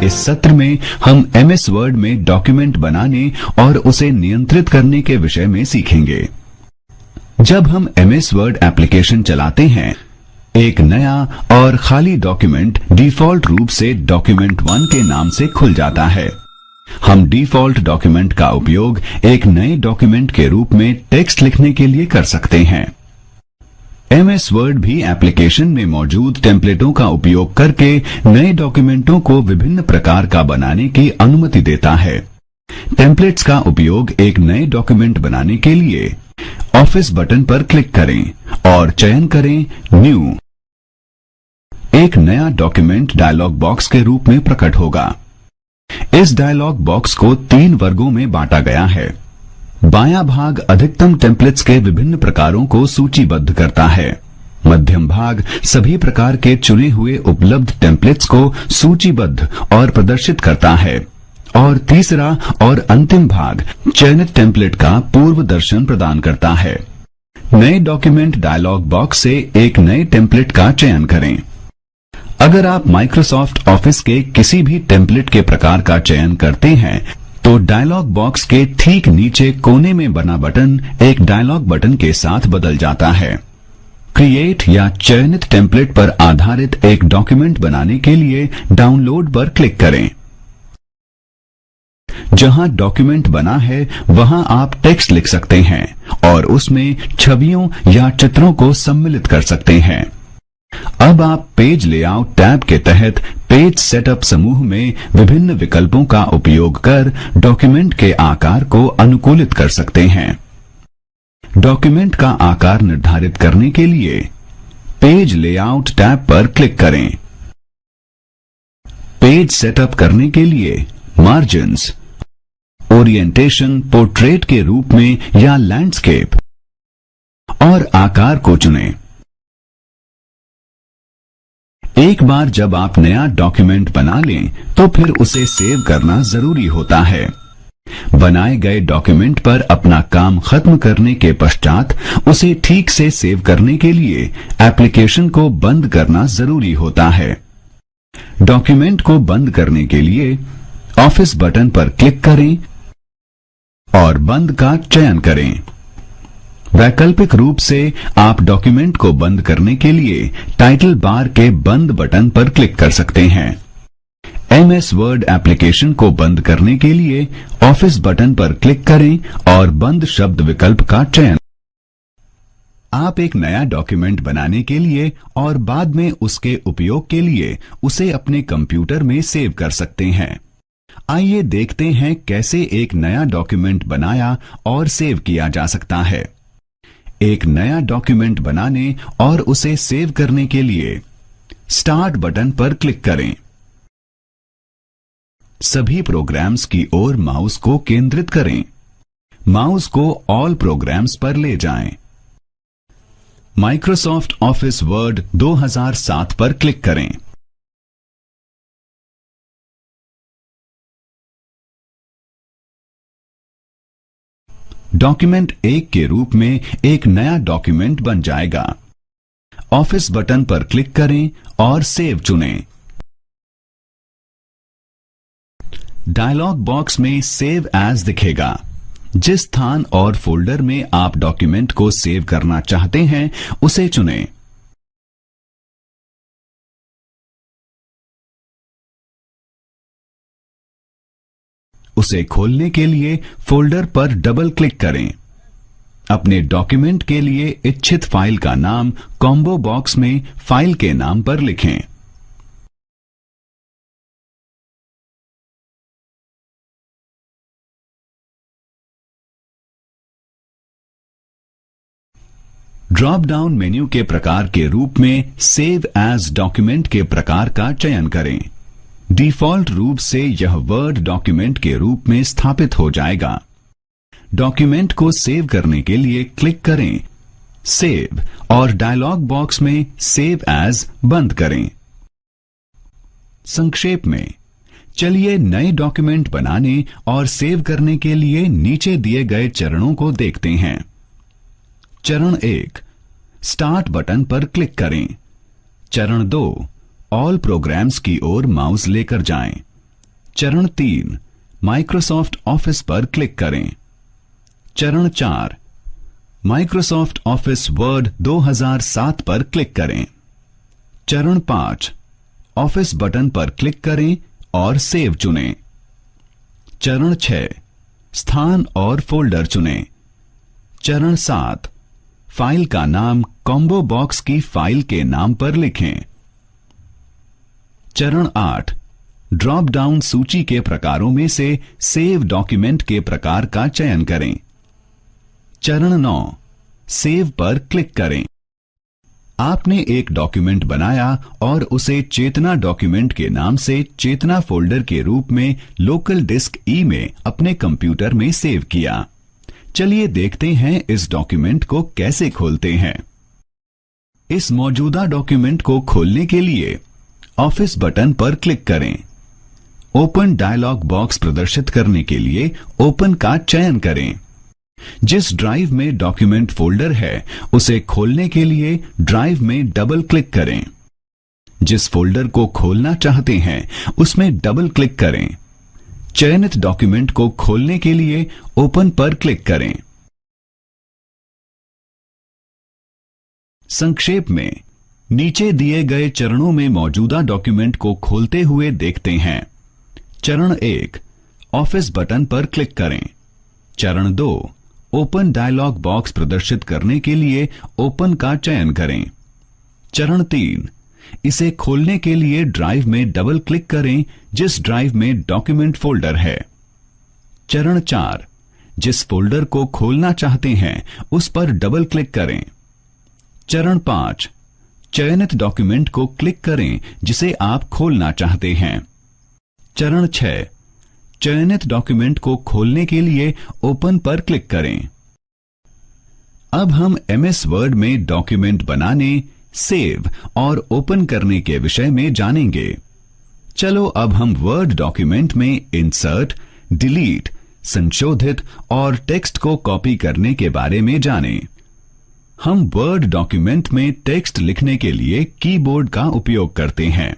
इस सत्र में हम MS वर्ड में डॉक्यूमेंट बनाने और उसे नियंत्रित करने के विषय में सीखेंगे। जब हम MS वर्ड एप्लीकेशन चलाते हैं, एक नया और खाली डॉक्यूमेंट डिफॉल्ट रूप से डॉक्यूमेंट 1 के नाम से खुल जाता है। हम डिफॉल्ट डॉक्यूमेंट का उपयोग एक नए डॉक्यूमेंट के रूप में टेक्स्ट लिखने के लिए कर सकते हैं। MS वर्ड भी एप्लीकेशन में मौजूद टेम्पलेटों का उपयोग करके नए डॉक्यूमेंटों को विभिन्न प्रकार का बनाने की अनुमति देता है। टेम्पलेट्स का उपयोग एक नए डॉक्यूमेंट बनाने के लिए ऑफिस बटन पर क्लिक करें और चयन करें न्यू। एक नया डॉक्यूमेंट डायलॉग बॉक्स के रूप में प्रकट होगा। इस डायलॉग बॉक्स को 3 वर्गों में बांटा गया है। बायां भाग अधिकतम टेम्पलेट्स के विभिन्न प्रकारों को सूचीबद्ध करता है। मध्यम भाग सभी प्रकार के चुने हुए उपलब्ध टेम्पलेट्स को सूचीबद्ध और प्रदर्शित करता है। और तीसरा और अंतिम भाग चयनित टेम्पलेट का पूर्व दर्शन प्रदान करता है। नए डॉक्यूमेंट डायलॉग बॉक्स से एक नए टेम्पलेट का चयन करें। अगर आप माइक्रोसॉफ्ट ऑफिस के किसी भी टेम्पलेट के प्रकार का चयन करते हैं, तो डायलॉग बॉक्स के ठीक नीचे कोने में बना बटन एक डायलॉग बटन के साथ बदल जाता है। क्रिएट या चयनित टेम्पलेट पर आधारित एक डॉक्यूमेंट बनाने के लिए डाउनलोड पर क्लिक करें। जहां डॉक्यूमेंट बना है, वहां आप टेक्स्ट लिख सकते हैं और उसमें छवियों या चित्रों को सम्मिलित कर सकते हैं। अब आप पेज लेआउट टैब के तहत पेज सेटअप समूह में विभिन्न विकल्पों का उपयोग कर डॉक्यूमेंट के आकार को अनुकूलित कर सकते हैं। डॉक्यूमेंट का आकार निर्धारित करने के लिए पेज लेआउट टैब पर क्लिक करें। पेज सेटअप करने के लिए मार्जिन्स, ओरिएंटेशन पोर्ट्रेट के रूप में या लैंडस्केप और आकार को चुनें। एक बार जब आप नया डॉक्यूमेंट बना लें, तो फिर उसे सेव करना जरूरी होता है। बनाए गए डॉक्यूमेंट पर अपना काम खत्म करने के पश्चात उसे ठीक से सेव करने के लिए एप्लीकेशन को बंद करना जरूरी होता है। डॉक्यूमेंट को बंद करने के लिए ऑफिस बटन पर क्लिक करें और बंद का चयन करें। वैकल्पिक रूप से आप डॉक्यूमेंट को बंद करने के लिए टाइटल बार के बंद बटन पर क्लिक कर सकते हैं। MS वर्ड एप्लीकेशन को बंद करने के लिए ऑफिस बटन पर क्लिक करें और बंद शब्द विकल्प का चयन। आप एक नया डॉक्यूमेंट बनाने के लिए और बाद में उसके उपयोग के लिए उसे अपने कंप्यूटर में सेव कर सकते हैं। आइए देखते हैं कैसे एक नया डॉक्यूमेंट बनाया और सेव किया जा सकता है। एक नया डॉक्यूमेंट बनाने और उसे सेव करने के लिए स्टार्ट बटन पर क्लिक करें। सभी प्रोग्राम्स की ओर माउस को केंद्रित करें। माउस को ऑल प्रोग्राम्स पर ले जाएं। माइक्रोसॉफ्ट ऑफिस वर्ड 2007 पर क्लिक करें। डॉक्यूमेंट 1 के रूप में एक नया डॉक्यूमेंट बन जाएगा। ऑफिस बटन पर क्लिक करें और सेव चुनें। डायलॉग बॉक्स में सेव एज दिखेगा। जिस स्थान और फोल्डर में आप डॉक्यूमेंट को सेव करना चाहते हैं, उसे चुनें। उसे खोलने के लिए फोल्डर पर डबल क्लिक करें। अपने डॉक्यूमेंट के लिए इच्छित फाइल का नाम कॉम्बो बॉक्स में फाइल के नाम पर लिखें। ड्रॉप डाउन मेन्यू के प्रकार के रूप में सेव एज डॉक्यूमेंट के प्रकार का चयन करें। डिफॉल्ट रूप से यह वर्ड डॉक्यूमेंट के रूप में स्थापित हो जाएगा। डॉक्यूमेंट को सेव करने के लिए क्लिक करें, सेव और डायलॉग बॉक्स में सेव एज बंद करें। संक्षेप में, चलिए नए डॉक्यूमेंट बनाने और सेव करने के लिए नीचे दिए गए चरणों को देखते हैं। चरण 1, स्टार्ट बटन पर क्लिक करें। चरण 2, ऑल प्रोग्राम्स की ओर माउस लेकर जाएं। चरण 3, माइक्रोसॉफ्ट ऑफिस पर क्लिक करें। चरण 4, माइक्रोसॉफ्ट ऑफिस वर्ड 2007 पर क्लिक करें। चरण 5, ऑफिस बटन पर क्लिक करें और सेव चुनें। चरण 6, स्थान और फोल्डर चुनें। चरण 7, फाइल का नाम कॉम्बो बॉक्स की फाइल के नाम पर लिखें। चरण 8, ड्रॉप डाउन सूची के प्रकारों में से सेव डॉक्यूमेंट के प्रकार का चयन करें। चरण 9, सेव पर क्लिक करें। आपने एक डॉक्यूमेंट बनाया और उसे चेतना डॉक्यूमेंट के नाम से चेतना फोल्डर के रूप में लोकल डिस्क ई में अपने कंप्यूटर में सेव किया। चलिए देखते हैं इस डॉक्यूमेंट को कैसे खोलते हैं। इस मौजूदा डॉक्यूमेंट को खोलने के लिए ऑफिस बटन पर क्लिक करें। ओपन डायलॉग बॉक्स प्रदर्शित करने के लिए ओपन का चयन करें। जिस ड्राइव में डॉक्यूमेंट फोल्डर है उसे खोलने के लिए ड्राइव में डबल क्लिक करें। जिस फोल्डर को खोलना चाहते हैं उसमें डबल क्लिक करें। चयनित डॉक्यूमेंट को खोलने के लिए ओपन पर क्लिक करें। संक्षेप में नीचे दिए गए चरणों में मौजूदा डॉक्यूमेंट को खोलते हुए देखते हैं। चरण 1, ऑफिस बटन पर क्लिक करें। चरण 2, ओपन डायलॉग बॉक्स प्रदर्शित करने के लिए ओपन का चयन करें। चरण 3, इसे खोलने के लिए ड्राइव में डबल क्लिक करें जिस ड्राइव में डॉक्यूमेंट फोल्डर है। चरण 4, जिस फोल्डर को खोलना चाहते हैं उस पर डबल क्लिक करें। चरण 5, चयनित डॉक्यूमेंट को क्लिक करें जिसे आप खोलना चाहते हैं। चरण 6, चयनित डॉक्यूमेंट को खोलने के लिए ओपन पर क्लिक करें। अब हम एमएस वर्ड में डॉक्यूमेंट बनाने, सेव और ओपन करने के विषय में जानेंगे। चलो अब हम वर्ड डॉक्यूमेंट में इंसर्ट, डिलीट, संशोधित और टेक्स्ट को कॉपी करने के बारे में जानें। हम वर्ड डॉक्यूमेंट में टेक्स्ट लिखने के लिए कीबोर्ड का उपयोग करते हैं।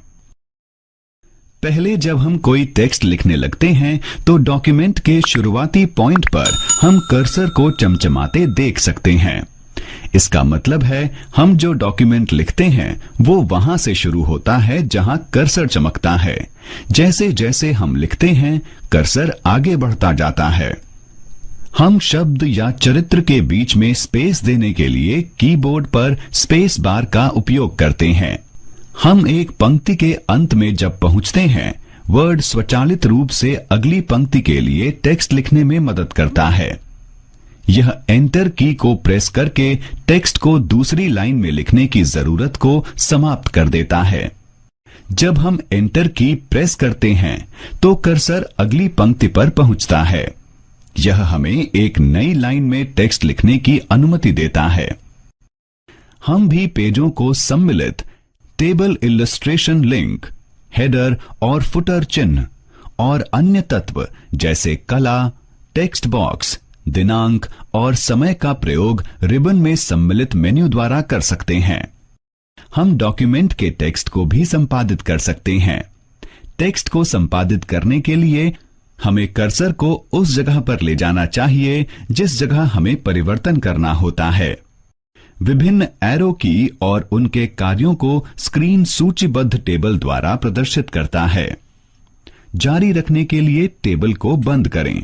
पहले जब हम कोई टेक्स्ट लिखने लगते हैं तो डॉक्यूमेंट के शुरुआती पॉइंट पर हम कर्सर को चमचमाते देख सकते हैं। इसका मतलब है हम जो डॉक्यूमेंट लिखते हैं वो वहां से शुरू होता है जहां कर्सर चमकता है। जैसे जैसे हम लिखते हैं कर्सर आगे बढ़ता जाता है। हम शब्द या चरित्र के बीच में स्पेस देने के लिए कीबोर्ड पर स्पेस बार का उपयोग करते हैं। हम एक पंक्ति के अंत में जब पहुंचते हैं वर्ड स्वचालित रूप से अगली पंक्ति के लिए टेक्स्ट लिखने में मदद करता है। यह एंटर की को प्रेस करके टेक्स्ट को दूसरी लाइन में लिखने की जरूरत को समाप्त कर देता है। जब हम एंटर की प्रेस करते हैं तो कर्सर अगली पंक्ति पर पहुंचता है। यह हमें एक नई लाइन में टेक्स्ट लिखने की अनुमति देता है। हम भी पेजों को सम्मिलित, टेबल इलस्ट्रेशन लिंक, हेडर और फुटर चिन्ह और अन्य तत्व जैसे कला, टेक्स्ट बॉक्स, दिनांक और समय का प्रयोग रिबन में सम्मिलित मेन्यू द्वारा कर सकते हैं। हम डॉक्यूमेंट के टेक्स्ट को भी संपादित कर सकते हैं। टेक्स्ट को संपादित करने के लिए हमें कर्सर को उस जगह पर ले जाना चाहिए जिस जगह हमें परिवर्तन करना होता है। विभिन्न एरो की और उनके कार्यों को स्क्रीन सूचीबद्ध टेबल द्वारा प्रदर्शित करता है। जारी रखने के लिए टेबल को बंद करें।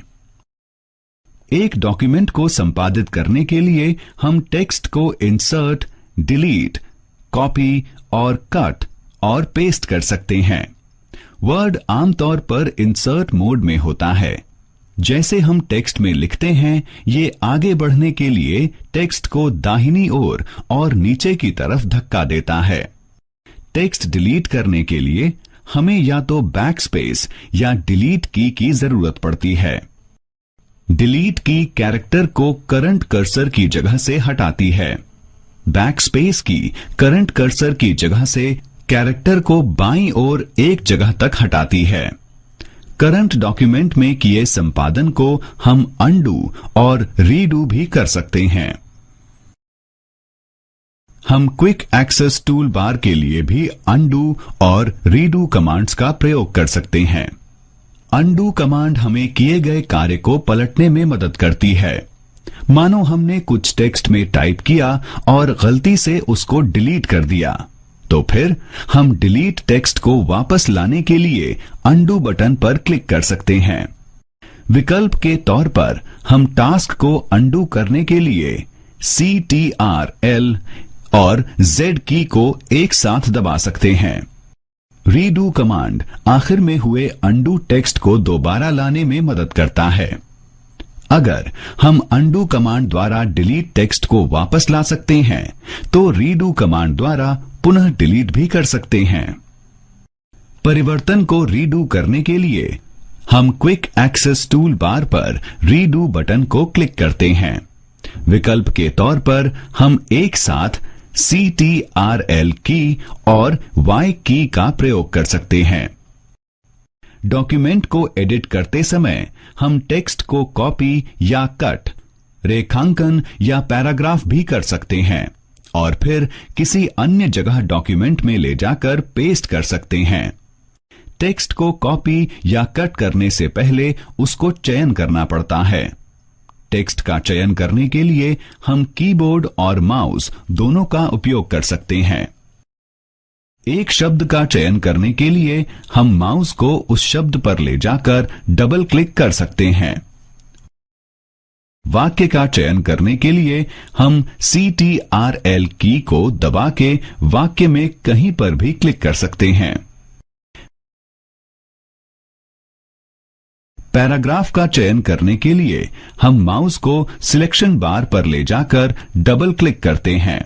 एक डॉक्यूमेंट को संपादित करने के लिए हम टेक्स्ट को इंसर्ट, डिलीट, कॉपी और कट और पेस्ट कर सकते हैं। वर्ड आमतौर पर इंसर्ट मोड में होता है। जैसे हम टेक्स्ट में लिखते हैं ये आगे बढ़ने के लिए टेक्स्ट को दाहिनी ओर और नीचे की तरफ धक्का देता है। टेक्स्ट डिलीट करने के लिए हमें या तो बैकस्पेस या डिलीट की जरूरत पड़ती है। डिलीट की कैरेक्टर को करंट कर्सर की जगह से हटाती है। बैकस्पेस की करंट कर्सर की जगह से कैरेक्टर को बाईं ओर एक जगह तक हटाती है। करंट डॉक्यूमेंट में किए संपादन को हम अनडू और रीडू भी कर सकते हैं। हम क्विक एक्सेस टूल बार के लिए भी अनडू और रीडू कमांड्स का प्रयोग कर सकते हैं। अनडू कमांड हमें किए गए कार्य को पलटने में मदद करती है। मानो हमने कुछ टेक्स्ट में टाइप किया और गलती से उसको डिलीट कर दिया, तो फिर हम डिलीट टेक्स्ट को वापस लाने के लिए अनडू बटन पर क्लिक कर सकते हैं। विकल्प के तौर पर हम टास्क को अनडू करने के लिए CTRL और Z की को एक साथ दबा सकते हैं। रीडू कमांड आखिर में हुए अनडू टेक्स्ट को दोबारा लाने में मदद करता है। अगर हम अनडू कमांड द्वारा डिलीट टेक्स्ट को वापस ला सकते हैं, तो रीडू कमांड द्वारा पुनः डिलीट भी कर सकते हैं। परिवर्तन को रीडू करने के लिए हम क्विक एक्सेस टूल बार पर रीडू बटन को क्लिक करते हैं। विकल्प के तौर पर हम एक साथ CTRL की और Y की का प्रयोग कर सकते हैं। डॉक्यूमेंट को एडिट करते समय हम टेक्स्ट को कॉपी या कट, रेखांकन या पैराग्राफ भी कर सकते हैं और फिर किसी अन्य जगह डॉक्यूमेंट में ले जाकर पेस्ट कर सकते हैं। टेक्स्ट को कॉपी या कट करने से पहले उसको चयन करना पड़ता है। टेक्स्ट का चयन करने के लिए हम कीबोर्ड और माउस दोनों का उपयोग कर सकते हैं। एक शब्द का चयन करने के लिए हम माउस को उस शब्द पर ले जाकर डबल क्लिक कर सकते हैं। वाक्य का चयन करने के लिए हम CTRL की को दबा के वाक्य में कहीं पर भी क्लिक कर सकते हैं। पैराग्राफ का चयन करने के लिए हम माउस को सिलेक्शन बार पर ले जाकर डबल क्लिक करते हैं।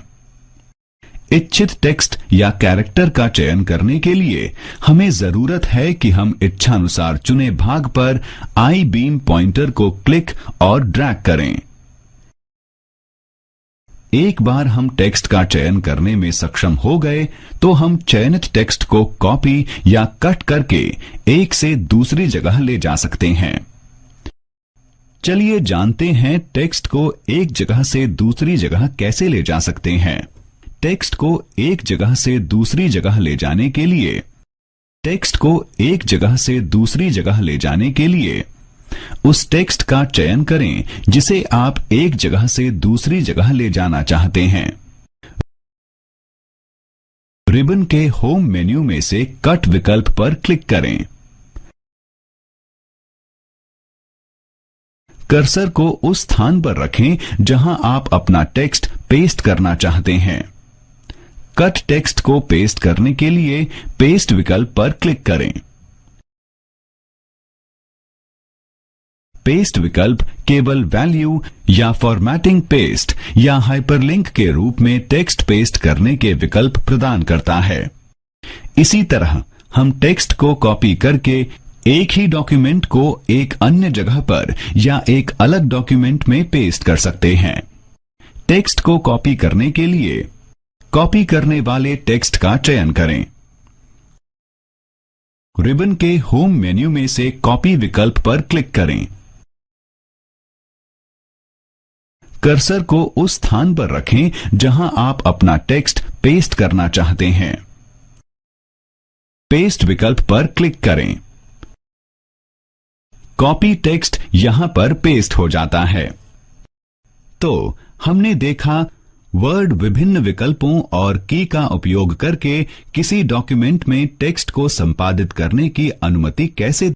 इच्छित टेक्स्ट या कैरेक्टर का चयन करने के लिए हमें जरूरत है कि हम इच्छानुसार चुने भाग पर आई बीम पॉइंटर को क्लिक और ड्रैग करें। एक बार हम टेक्स्ट का चयन करने में सक्षम हो गए, तो हम चयनित टेक्स्ट को कॉपी या कट करके एक से दूसरी जगह ले जा सकते हैं। चलिए जानते हैं टेक्स्ट को एक जगह से दूसरी जगह कैसे ले जा सकते हैं। टेक्स्ट को एक जगह से दूसरी जगह ले जाने के लिए उस टेक्स्ट का चयन करें जिसे आप एक जगह से दूसरी जगह ले जाना चाहते हैं। रिबन के होम मेन्यू में से कट विकल्प पर क्लिक करें। कर्सर को उस स्थान पर रखें जहां आप अपना टेक्स्ट पेस्ट करना चाहते हैं। कट टेक्स्ट को पेस्ट करने के लिए पेस्ट विकल्प पर क्लिक करें। पेस्ट विकल्प केवल वैल्यू या फॉर्मेटिंग पेस्ट या हाइपरलिंक के रूप में टेक्स्ट पेस्ट करने के विकल्प प्रदान करता है। इसी तरह हम टेक्स्ट को कॉपी करके एक ही डॉक्यूमेंट को एक अन्य जगह पर या एक अलग डॉक्यूमेंट में पेस्ट कर सकते हैं। टेक्स्ट को कॉपी करने के लिए कॉपी करने वाले टेक्स्ट का चयन करें। रिबन के होम मेन्यू में से कॉपी विकल्प पर क्लिक करें। कर्सर को उस स्थान पर रखें जहां आप अपना टेक्स्ट पेस्ट करना चाहते हैं। पेस्ट विकल्प पर क्लिक करें। कॉपी टेक्स्ट यहां पर पेस्ट हो जाता है। तो हमने देखा वर्ड विभिन्न विकल्पों और की का उपयोग करके किसी डॉक्यूमेंट में टेक्स्ट को संपादित करने की अनुमति कैसे